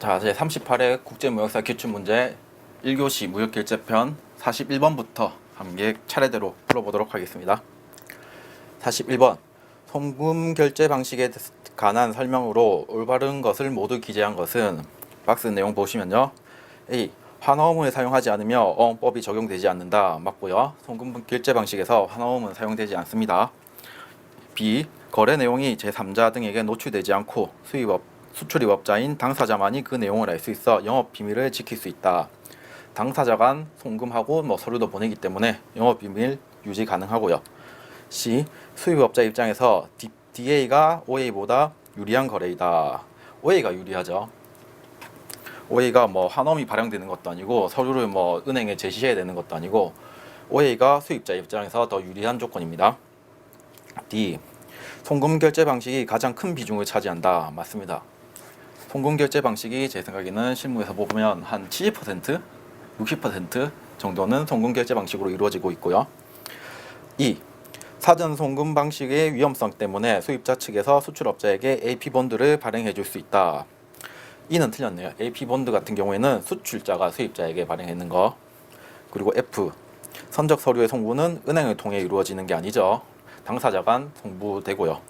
자, 제 38회 국제무역사 기출문제 1교시 무역결제편 41번부터 함께 차례대로 풀어보도록 하겠습니다. 41번 송금결제 방식에 관한 설명으로 올바른 것을 모두 기재한 것은 박스 내용 보시면요. A. 환어음을 사용하지 않으며 어음법이 적용되지 않는다. 맞고요. 송금결제 방식에서 환어음은 사용되지 않습니다. B. 거래 내용이 제3자 등에게 노출되지 않고 수출입업자인 당사자만이 그 내용을 알 수 있어 영업 비밀을 지킬 수 있다. 당사자 간 송금하고 서류도 보내기 때문에 영업 비밀 유지 가능하고요. C. 수입업자 입장에서 DA가 OA보다 유리한 거래이다. OA가 유리하죠. OA가 환엄이 발행되는 것도 아니고 서류를 은행에 제시해야 되는 것도 아니고 OA가 수입자 입장에서 더 유리한 조건입니다. D. 송금 결제 방식이 가장 큰 비중을 차지한다. 맞습니다. 송금 결제 방식이 제 생각에는 실무에서 보면 한 70%, 60% 정도는 송금 결제 방식으로 이루어지고 있고요. 2. 사전 송금 방식의 위험성 때문에 수입자 측에서 수출업자에게 AP본드를 발행해 줄 수 있다. 2는 틀렸네요. AP본드 같은 경우에는 수출자가 수입자에게 발행하는 거. 그리고 F. 선적 서류의 송부는 은행을 통해 이루어지는 게 아니죠. 당사자 간 송부되고요.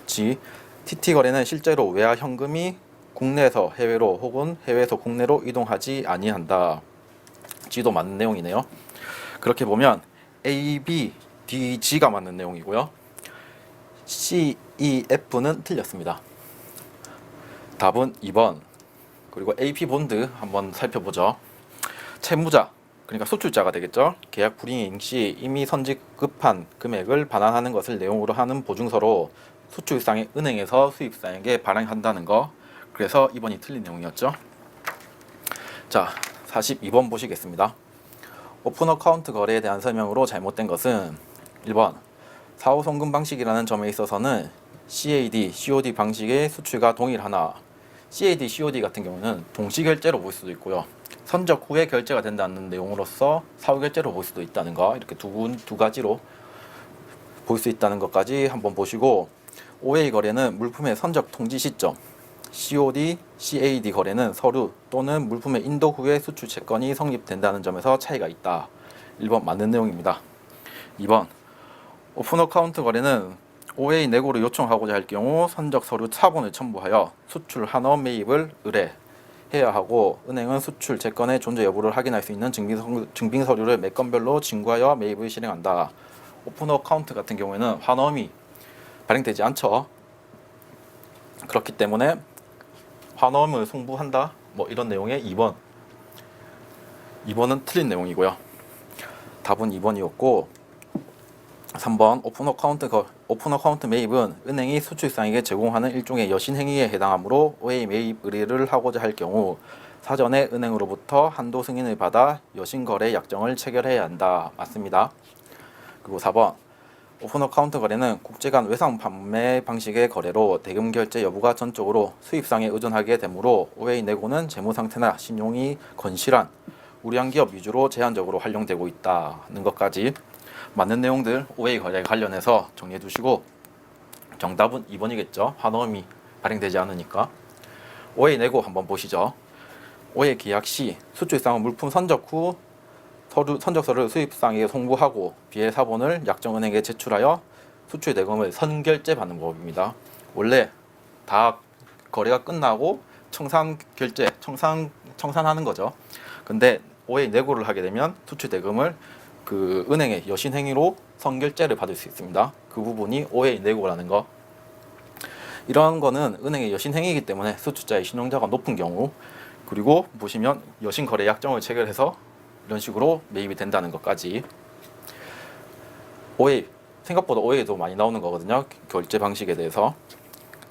G. TT 거래는 실제로 외화 현금이 국내에서 해외로 혹은 해외에서 국내로 이동하지 아니한다. G도 맞는 내용이네요. 그렇게 보면 A, B, D, G가 맞는 내용이고요. C, E, F는 틀렸습니다. 답은 2번. 그리고 AP 본드 한번 살펴보죠. 채무자, 그러니까 수출자가 되겠죠. 계약 불이행 시 이미 선지급한 금액을 반환하는 것을 내용으로 하는 보증서로 수출상의 은행에서 수입상에게 발행한다는 거. 그래서 2번이 틀린 내용이었죠. 자, 42번 보시겠습니다. 오픈 어카운트 거래에 대한 설명으로 잘못된 것은 1번 사후 송금 방식이라는 점에 있어서는 CAD, COD 방식의 수출과 동일하나 CAD, COD 같은 경우는 동시결제로 볼 수도 있고요. 선적 후에 결제가 된다는 내용으로서 사후 결제로 볼 수도 있다는 거, 이렇게 두 가지로 볼 수 있다는 것까지 한번 보시고, OA 거래는 물품의 선적 통지 시점, COD, CAD 거래는 서류 또는 물품의 인도 후에 수출 채권이 성립된다는 점에서 차이가 있다. 1번 맞는 내용입니다. 2번 오픈 어카운트 거래는 OA 내고를 요청하고자 할 경우 선적 서류 차본을 첨부하여 수출 한어 매입을 의뢰해야 하고, 은행은 수출 채권의 존재 여부를 확인할 수 있는 증빙 서류를 매 건별로 진구하여 매입을 실행한다. 오픈 어카운트 같은 경우에는 환어음이 발행되지 않죠. 그렇기 때문에 환어음을 송부한다. 이런 내용의 2번은 틀린 내용이고요. 답은 2번이었고, 3번 오픈 어카운트 매입은 은행이 수출상에게 제공하는 일종의 여신 행위에 해당하므로 OA 매입 의뢰를 하고자 할 경우 사전에 은행으로부터 한도 승인을 받아 여신 거래 약정을 체결해야 한다. 맞습니다. 그리고 4번 오픈 어카운트 거래는 국제 간 외상 판매 방식의 거래로 대금 결제 여부가 전적으로 수입상에 의존하게 되므로 OA 내고는 재무 상태나 신용이 건실한 우량 기업 위주로 제한적으로 활용되고 있다는 것까지 맞는 내용들 OA 거래에 관련해서 정리해 두시고, 정답은 2번이겠죠. 환어음이 발행되지 않으니까. OA 내고 한번 보시죠. OA 계약 시 수출상은 물품 선적 후 선적서를 수입상에게 송부하고 비해 사본을 약정은행에 제출하여 수출 대금을 선결제 받는 법입니다. 원래 다 거래가 끝나고 청산하는 거죠. 근데 OA 내고를 하게 되면 수출 대금을 그 은행의 여신 행위로 선결제를 받을 수 있습니다. 그 부분이 OA 내고라는 거. 이러한 거는 은행의 여신 행위이기 때문에 수출자의 신용자가 높은 경우, 그리고 보시면 여신 거래 약정을 체결해서 이런 식으로 매입이 된다는 것까지. OA, 생각보다 OA도 많이 나오는 거거든요. 결제 방식에 대해서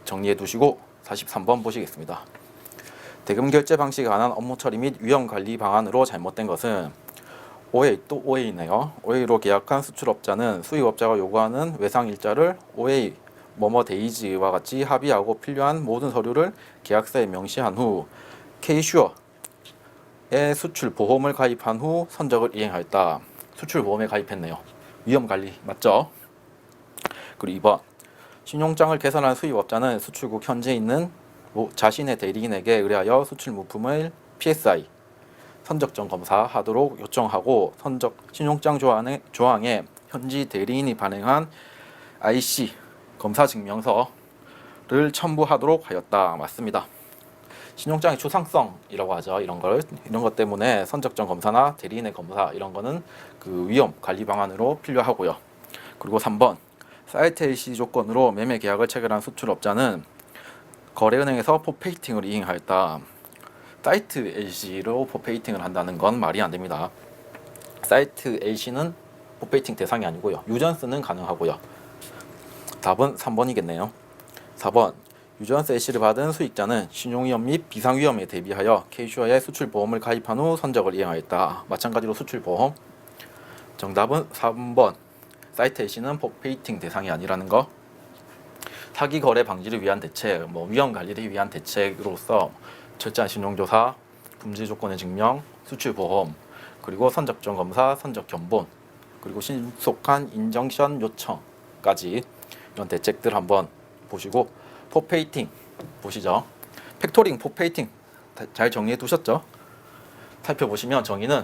정리해 두시고 43번 보시겠습니다. 대금 결제 방식에 관한 업무 처리 및 위험 관리 방안으로 잘못된 것은 OA, 또 OA네요. OA로 계약한 수출업자는 수입업자가 요구하는 외상 일자를 OA 데이지와 같이 합의하고 필요한 모든 서류를 계약서에 명시한 후 K슈어에 수출 보험을 가입한 후 선적을 이행하였다. 수출 보험에 가입했네요. 위험 관리 맞죠? 그리고 2번 신용장을 개설한 수입업자는 수출국 현재 있는 자신의 대리인에게 의뢰하여 수출 물품을 PSI 선적점 검사하도록 요청하고 선적 신용장 조항에 현지 대리인이 발행한 IC 검사 증명서를 첨부하도록 하였다. 맞습니다. 신용장의 추상성이라고 하죠. 이런 것 때문에 선적점 검사나 대리인의 검사 이런 거는 그 위험 관리 방안으로 필요하고요. 그리고 3번 사이트 LC 조건으로 매매 계약을 체결한 수출업자는 거래은행에서 포페이팅을 이행하였다. 사이트 LC로 포페이팅을 한다는 건 말이 안 됩니다. 사이트 LC는 포페이팅 대상이 아니고요. 유전스는 가능하고요. 답은 3번이겠네요. 4번 유전스 LC를 받은 수익자는 신용위험 및 비상위험에 대비하여 K슈어에 수출보험을 가입한 후 선적을 이행하였다. 마찬가지로 수출보험. 정답은 3번 사이트 LC는 포페이팅 대상이 아니라는 거. 사기 거래 방지를 위한 대책, 위험 관리를 위한 대책으로서 철저한 신용조사, 품질 조건의 증명, 수출보험, 그리고 선적점 검사, 선적 견본, 그리고 신속한 인정션 요청까지 이런 대책들 한번 보시고 포페이팅 보시죠. 팩토링, 포페이팅 잘 정리해 두셨죠? 살펴보시면 정의는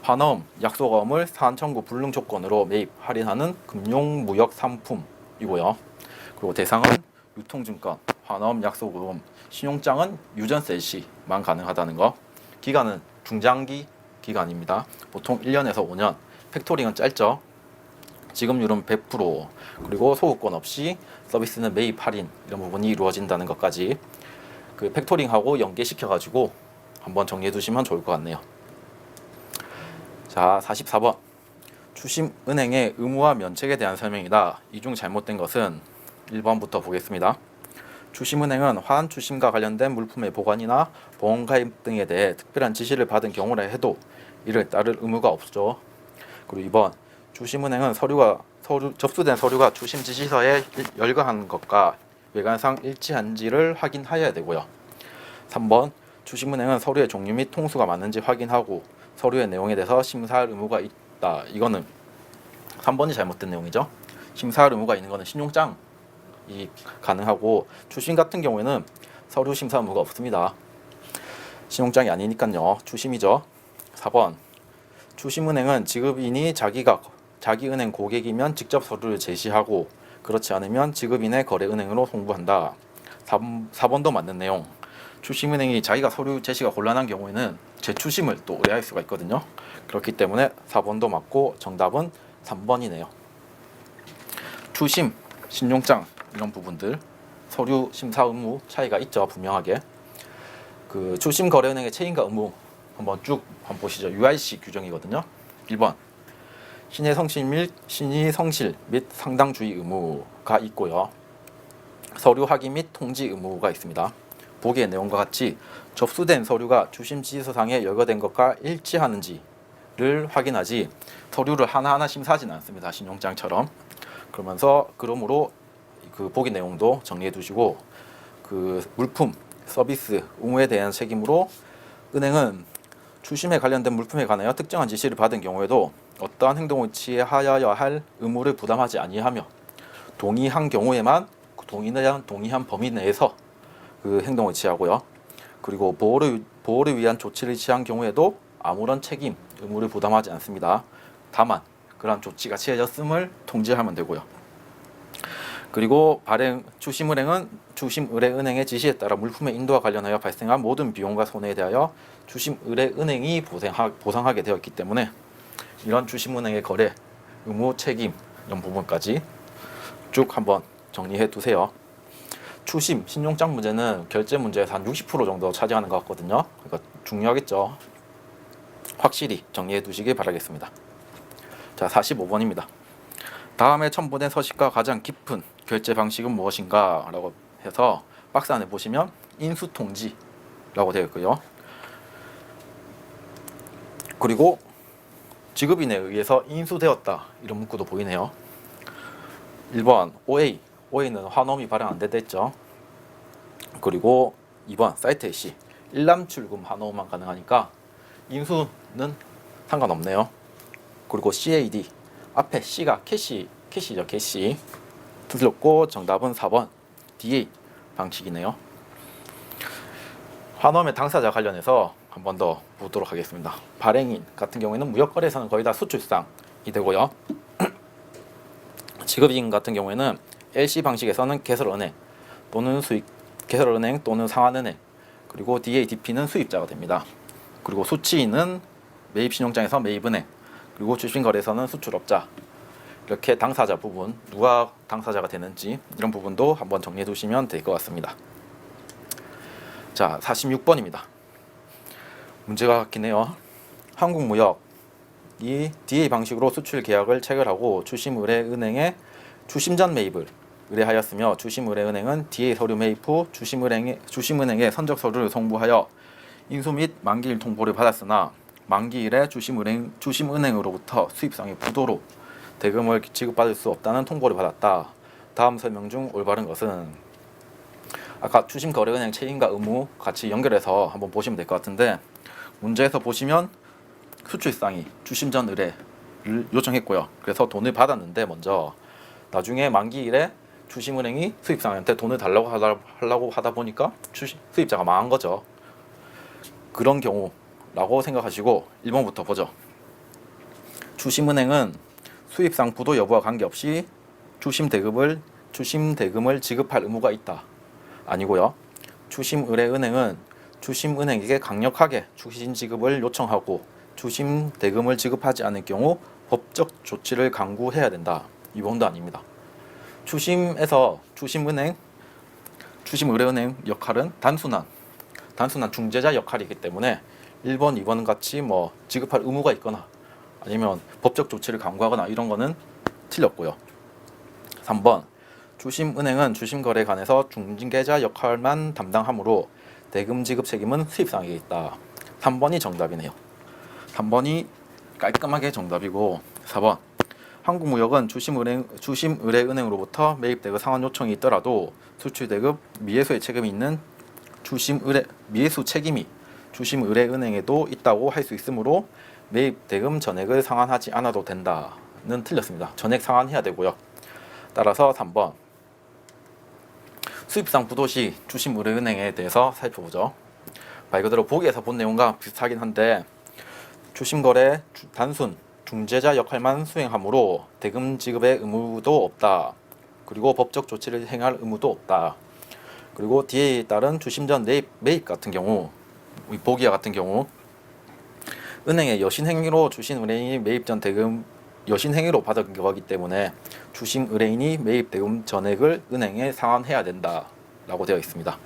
환어음, 약속어음을 사안 청구 불능 조건으로 매입, 할인하는 금융무역 상품이고요. 그리고 대상은 유통증권, 환어음, 약속어음, 신용장은 유전스 LC만 가능하다는 거. 기간은 중장기 기간입니다. 보통 1년에서 5년. 팩토링은 짧죠. 지급률은 100%, 그리고 소구권 없이 서비스는 매입 할인 이런 부분이 이루어진다는 것까지 그 팩토링하고 연계시켜 가지고 한번 정리해 두시면 좋을 것 같네요. 자, 44번 추심은행의 의무와 면책에 대한 설명이다. 이 중 잘못된 것은 1번부터 보겠습니다. 추심은행은 화한 추심과 관련된 물품의 보관이나 보험 가입 등에 대해 특별한 지시를 받은 경우라 해도 이를 따를 의무가 없죠. 그리고 2번 추심은행은 접수된 서류가 추심 지시서에 열거한 것과 외관상 일치한지를 확인하여야 되고요. 3번 추심은행은 서류의 종류 및 통수가 맞는지 확인하고 서류의 내용에 대해서 심사할 의무가 있다. 이거는 3번이 잘못된 내용이죠. 심사할 의무가 있는 것은 신용장이 가능하고 추심 같은 경우에는 서류 심사 의무가 없습니다. 신용장이 아니니까요. 추심이죠. 4번 추심은행은 지급인이 자기 은행 고객이면 직접 서류를 제시하고 그렇지 않으면 지급인의 거래은행으로 송부한다. 4번도 맞는 내용. 추심은행이 자기가 서류 제시가 곤란한 경우에는 재추심을 또 의뢰할 수가 있거든요. 그렇기 때문에 4번도 맞고 정답은 3번이네요. 추심, 신용장 이런 부분들 서류 심사 의무 차이가 있죠. 분명하게. 그 추심 거래은행의 책임과 의무 한번 보시죠. UIC 규정이거든요. 1번 신의 성실 및 상당주의 의무가 있고요. 서류 확인 및 통지 의무가 있습니다. 보기의 내용과 같이 접수된 서류가 추심 지시서상에 열거된 것과 일치하는지를 확인하지 서류를 하나하나 심사하지는 않습니다. 신용장처럼. 그러므로 그 보기 내용도 정리해 두시고 그 물품, 서비스, 의무에 대한 책임으로 은행은 추심에 관련된 물품에 관하여 특정한 지시를 받은 경우에도 어떠한 행동을 취하여야 할 의무를 부담하지 아니하며 동의한 경우에만 동의한 범위 내에서 그 행동을 취하고요. 그리고 보호를 위한 조치를 취한 경우에도 아무런 책임, 의무를 부담하지 않습니다. 다만 그러한 조치가 취해졌음을 통지하면 되고요. 그리고 추심은행은 추심의뢰은행의 지시에 따라 물품의 인도와 관련하여 발생한 모든 비용과 손해에 대하여 추심의뢰은행이 보상하게 되어 있기 때문에 이런 추심은행의 거래, 의무, 책임 이런 부분까지 쭉 한번 정리해 두세요. 추심, 신용장 문제는 결제 문제에서 한 60% 정도 차지하는 것 같거든요. 그러니까 중요하겠죠. 확실히 정리해 두시길 바라겠습니다. 자, 45번입니다. 다음에 첨부된 서식과 가장 깊은 결제 방식은 무엇인가? 라고 해서 박스 안에 보시면 인수통지라고 되어 있고요. 그리고 지급인에 의해서 인수되었다. 이런 문구도 보이네요. 1번 OA는 환원이 발행 안 된다 했죠. 그리고 2번 사이트 LC 일람출금 환원만 가능하니까 인수는 상관없네요. 그리고 CAD 앞에 C가 캐시죠. 캐시 틀렸고 정답은 4번 DA 방식이네요. 환원의 당사자 관련해서 한 번 더 보도록 하겠습니다. 발행인 같은 경우에는 무역거래에서는 거의 다 수출상이 되고요. 지급인 같은 경우에는 LC 방식에서는 개설은행 또는 개설은행 또는 상환은행, 그리고 DADP는 수입자가 됩니다. 그리고 수취인은 매입신용장에서 매입은행, 그리고 주식거래에서는 수출업자. 이렇게 당사자 부분, 누가 당사자가 되는지 이런 부분도 한번 정리해 두시면 될 것 같습니다. 자, 46번입니다. 문제가 같긴 해요. 한국무역이 DA 방식으로 수출 계약을 체결하고 주심의뢰은행에 주심전 매입을 의뢰하였으며 주심의뢰은행은 DA 서류 매입 후 주심은행에 선적 서류를 송부하여 인수 및 만기일 통보를 받았으나 만기일에 주심은행으로부터 수입상의 부도로 대금을 지급받을 수 없다는 통보를 받았다. 다음 설명 중 올바른 것은? 아까 주심거래은행 책임과 의무 같이 연결해서 한번 보시면 될 것 같은데, 문제에서 보시면 수출상이 주심전 의뢰를 요청했고요. 그래서 돈을 받았는데 먼저 나중에 만기일에 주심은행이 수입상한테 돈을 달라고 하려고 하다 보니까 수입자가 망한 거죠. 그런 경우라고 생각하시고 1번부터 보죠. 주심은행은 수입상 부도 여부와 관계없이 주심 대금을 지급할 의무가 있다. 아니고요. 주심의뢰은행은 주심은행에게 강력하게 주심 지급을 요청하고 주심 대금을 지급하지 않을 경우 법적 조치를 강구해야 된다. 이 부분도 아닙니다. 주심에서 주심의뢰은행 역할은 단순한 중재자 역할이기 때문에 1번, 2번 같이 뭐 지급할 의무가 있거나 아니면 법적 조치를 강구하거나 이런 거는 틀렸고요. 3번, 주심은행은 주심거래관에서 중개자 역할만 담당하므로 대금 지급 책임은 수입상에게 있다. 3번이 정답이네요. 3번이 깔끔하게 정답이고, 4번, 한국무역은 주심의뢰은행으로부터 매입대금 상환 요청이 있더라도 수출대금 미회수의 책임이 있는 미회수 책임이 주심의뢰은행에도 있다고 할 수 있으므로 매입대금 전액을 상환하지 않아도 된다는 틀렸습니다. 전액 상환해야 되고요. 따라서 3번, 수입상 부도 시 주심의뢰은행에 대해서 살펴보죠. 말 그대로 보기에서 본 내용과 비슷하긴 한데, 주심거래 단순 중재자 역할만 수행하므로 대금 지급의 의무도 없다. 그리고 법적 조치를 행할 의무도 없다. 그리고 DA에 따른 주심전 매입 같은 경우, 보기와 같은 경우 은행의 여신행위로 주심의뢰인이 매입 전 대금 여신행위로 받은 거기 때문에 주심의뢰인이 매입 대금 전액을 은행에 상환해야 된다 라고 되어 있습니다.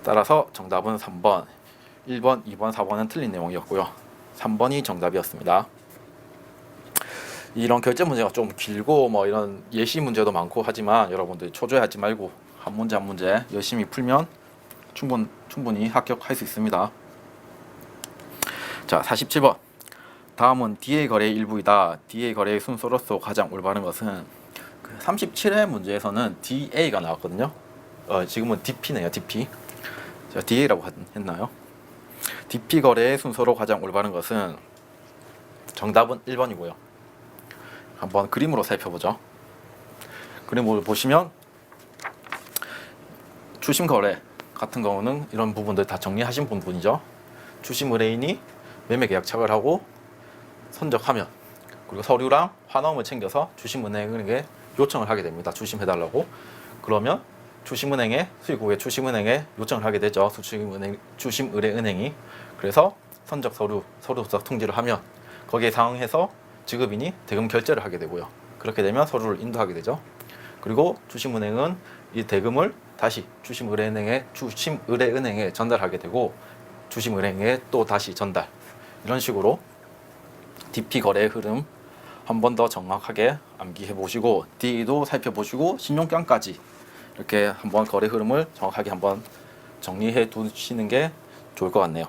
따라서 정답은 3번, 1번, 2번, 4번은 틀린 내용이었고요. 3번이 정답이었습니다. 이런 결제 문제가 좀 길고 뭐 이런 예시 문제도 많고 하지만 여러분들 초조해하지 말고 한 문제 한 문제 열심히 풀면 충분히 합격할 수 있습니다. 자, 47번. 다음은 DA 거래의 일부이다. DA 거래의 순서로서 가장 올바른 것은? 37회 문제에서는 DA가 나왔거든요. 지금은 DP네요. DP. 제가 DA라고 했나요? DP 거래의 순서로 가장 올바른 것은? 정답은 1번이고요. 한번 그림으로 살펴보죠. 그림을 보시면 주심 거래 같은 경우는 이런 부분들 다 정리하신 부분이죠. 주심 의뢰인이 매매 계약 체결하고 선적하면, 그리고 서류랑 환원을 챙겨서 주심은행에게 요청을 하게 됩니다. 주심해달라고. 그러면 주심은행에 수익 후에 주심은행에 요청을 하게 되죠. 주심의뢰은행이. 그래서 선적 서류 도착 통지를 하면 거기에 상응해서 지급인이 대금 결제를 하게 되고요. 그렇게 되면 서류를 인도하게 되죠. 그리고 주심은행은 이 대금을 다시 주심의뢰은행에 전달하게 되고 주심은행에 또 다시 전달. 이런 식으로 DP 거래의 흐름 한 번 더 정확하게 암기해 보시고 DA도 살펴보시고 신용장까지 이렇게 한번 거래 흐름을 정확하게 한번 정리해 두시는 게 좋을 것 같네요.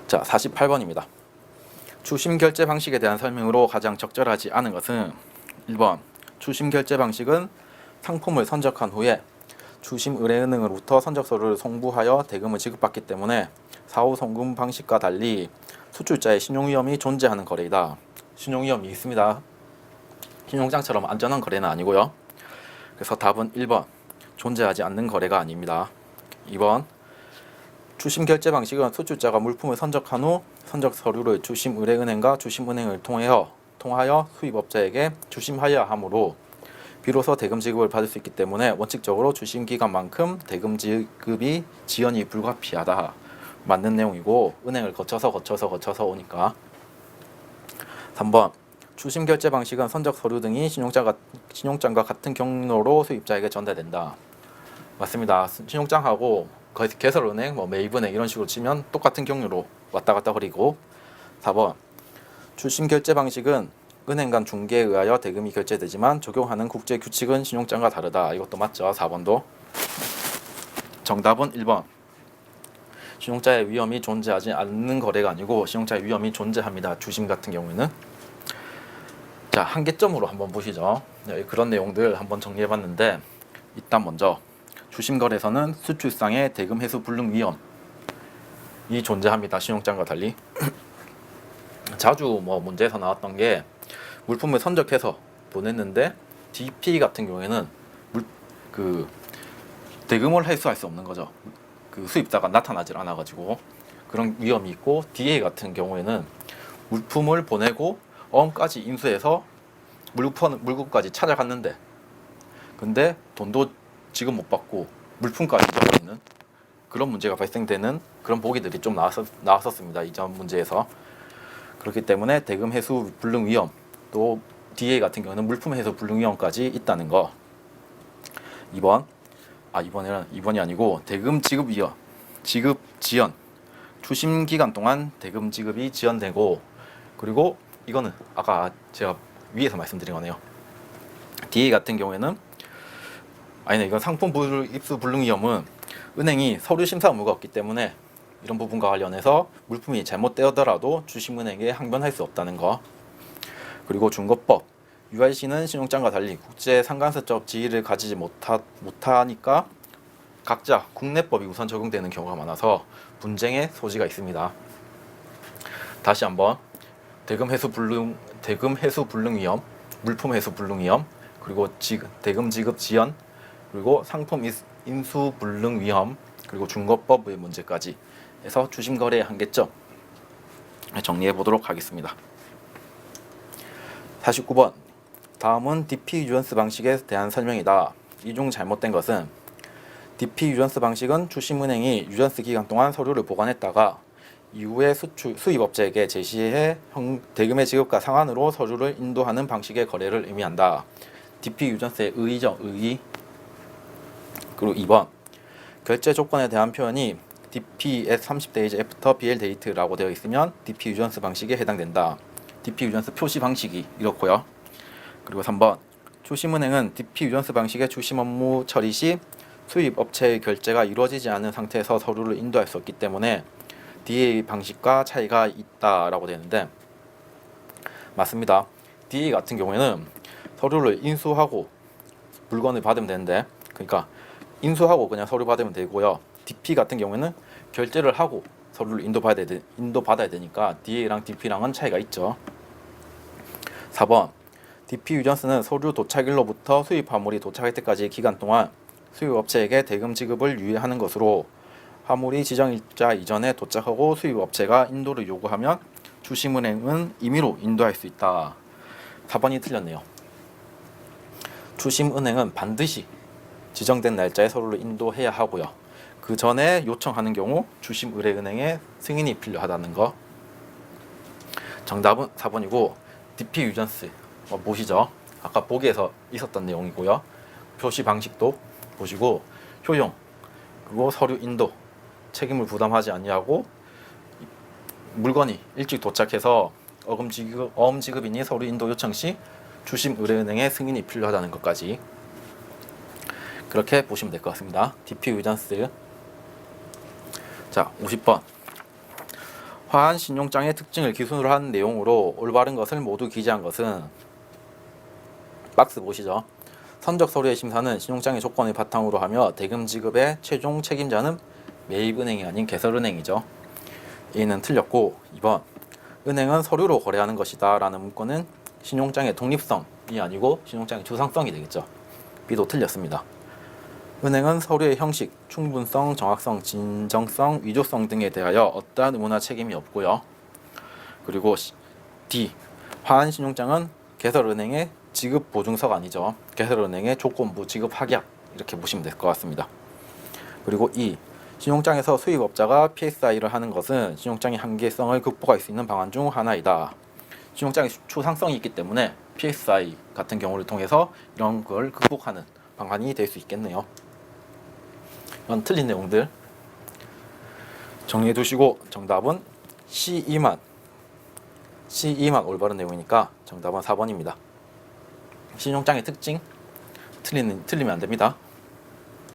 자, 48번입니다. 주심 결제 방식에 대한 설명으로 가장 적절하지 않은 것은? 1번, 주심 결제 방식은 상품을 선적한 후에 주심의뢰은행으로부터 선적서류를 송부하여 대금을 지급받기 때문에 사후 송금 방식과 달리 수출자의 신용위험이 존재하는 거래이다. 신용위험이 있습니다. 신용장처럼 안전한 거래는 아니고요. 그래서 답은 1번, 존재하지 않는 거래가 아닙니다. 2번, 추심 결제 방식은 수출자가 물품을 선적한 후 선적 서류를 추심 의뢰은행과 추심은행을 통하여 수입업자에게 추심하여야 하므로 비로소 대금 지급을 받을 수 있기 때문에 원칙적으로 추심 기간만큼 대금 지급이 지연이 불가피하다. 맞는 내용이고 은행을 거쳐서 오니까. 3번 추심 결제 방식은 선적 서류 등이 신용장과 같은 경로로 수입자에게 전달된다. 맞습니다. 신용장하고 개설은행, 매입은행 이런 식으로 치면 똑같은 경로로 왔다 갔다 거리고. 4번 추심 결제 방식은 은행 간 중개에 의하여 대금이 결제되지만 적용하는 국제 규칙은 신용장과 다르다. 이것도 맞죠. 4번도. 정답은 1번. 신용자의 위험이 존재하지 않는 거래가 아니고 신용자의 위험이 존재합니다. 추심 같은 경우에는. 자, 한계점으로 한번 보시죠. 그런 내용들 한번 정리해봤는데, 일단 먼저 추심 거래에서는 수출상의 대금 회수 불능 위험이 존재합니다. 신용장과 달리. 자주 문제에서 나왔던 게 물품을 선적해서 보냈는데 DP 같은 경우에는 대금을 회수할 수 없는 거죠. 그 수입자가 나타나질 않아가지고 그런 위험이 있고, DA 같은 경우에는 물품을 보내고 어음까지 인수해서 물건까지 찾아갔는데 근데 돈도 지금 못 받고 물품까지 잃어버리는 그런 문제가 발생되는 그런 보기들이 좀 나왔었습니다. 이전 문제에서. 그렇기 때문에 대금 회수 불능 위험, 또 DA 같은 경우는 물품 회수 불능 위험까지 있다는 거. 2번이 아니고 대금 지급 지연. 추심 기간 동안 대금 지급이 지연되고, 그리고 이거는 아까 제가 위에서 말씀드린 거네요. DA 같은 경우에는 이건 상품 입수 불능 위험은 은행이 서류 심사 의무가 없기 때문에 이런 부분과 관련해서 물품이 잘못되더라도 추심은행에 항변할 수 없다는 거. 그리고 중거법, UIC는 신용장과 달리 국제 상간세법 지위를 가지지 못하니까 각자 국내법이 우선 적용되는 경우가 많아서 분쟁의 소지가 있습니다. 다시 한번 대금 회수 불능 위험, 물품 회수 불능 위험, 그리고 대금 지급 지연, 그리고 상품 인수 불능 위험, 그리고 중거법의 문제까지 해서 추심 거래의 한계점 정리해 보도록 하겠습니다. 49번. 다음은 DP 유전스 방식에 대한 설명이다. 이 중 잘못된 것은 DP 유전스 방식은 추심은행이 유전스 기간 동안 서류를 보관했다가 이후에 수입업자에게 제시해 대금의 지급과 상환으로 서류를 인도하는 방식의 거래를 의미한다. DP 유전스의 의의죠. 의의. 그리고 2번. 결제 조건에 대한 표현이 DP at 30days after BL date라고 되어 있으면 DP 유전스 방식에 해당된다. DP 유전스 표시 방식이 이렇고요. 그리고 3번. 추심은행은 DP 유전스 방식의 추심 업무 처리 시 수입 업체의 결제가 이루어지지 않은 상태에서 서류를 인도할 수 없기 때문에 DA 방식과 차이가 있다라고 되는데, 맞습니다. DA 같은 경우에는 서류를 인수하고 물건을 받으면 되는데, 그러니까 인수하고 그냥 서류 받으면 되고요. DP 같은 경우에는 결제를 하고 서류를 인도받아야 되니까 DA랑 DP랑은 차이가 있죠. 4번. DP 유전스는 서류 도착일로부터 수입 화물이 도착할 때까지 기간 동안 수입업체에게 대금 지급을 유예하는 것으로, 화물이 지정일자 이전에 도착하고 수입업체가 인도를 요구하면 추심은행은 임의로 인도할 수 있다. 4번이 틀렸네요. 추심은행은 반드시 지정된 날짜에 서류를 인도해야 하고요. 그 전에 요청하는 경우 추심의뢰은행의 승인이 필요하다는 거. 정답은 4번이고, DP 유전스 보시죠. 아까 보기에서 있었던 내용이고요. 표시 방식도 보시고, 효용, 그리고 서류 인도, 책임을 부담하지 아니하고 물건이 일찍 도착해서 어음 지급인이 서류 인도 요청 시 추심의뢰은행의 승인이 필요하다는 것까지 그렇게 보시면 될 것 같습니다. DP 유전스. 자, 50번. 화한 신용장의 특징을 기준으로 한 내용으로 올바른 것을 모두 기재한 것은, 박스 보시죠. 선적 서류의 심사는 신용장의 조건을 바탕으로 하며 대금 지급의 최종 책임자는 매입은행이 아닌 개설은행이죠. A는 틀렸고, 2번. 은행은 서류로 거래하는 것이다 라는 문구는 신용장의 독립성이 아니고 신용장의 주상성이 되겠죠. B도 틀렸습니다. 은행은 서류의 형식, 충분성, 정확성, 진정성, 위조성 등에 대하여 어떠한 의무나 책임이 없고요. 그리고 D. 화환신용장은 개설은행의 지급 보증서가 아니죠. 개설은행의 조건부 지급 확약 이렇게 보시면 될 것 같습니다. 그리고 E. 신용장에서 수입업자가 PSI를 하는 것은 신용장의 한계성을 극복할 수 있는 방안 중 하나이다. 신용장의 추상성이 있기 때문에 PSI 같은 경우를 통해서 이런 걸 극복하는 방안이 될 수 있겠네요. 이런 틀린 내용들 정리해 두시고 정답은 C2만 올바른 내용이니까 정답은 4번입니다. 신용장의 특징 틀리면 안 됩니다.